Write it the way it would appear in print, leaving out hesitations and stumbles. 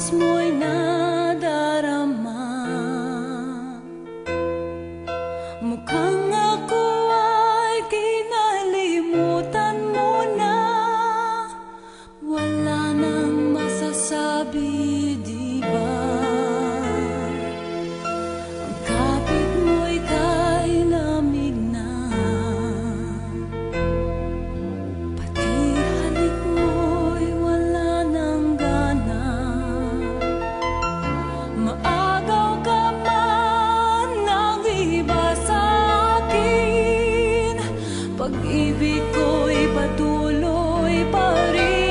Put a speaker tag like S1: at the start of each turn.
S1: oras mo'y nadarama. Mukhang ako ay kinalimutan mo na. Wala nang masasabi, di ba? Ang kapit mo'y kay lamig na. Pati halik mo'y wala nang gana. Maagaw ka man ng iba sa akin, pag-ibig ko'y patuloy pa rin.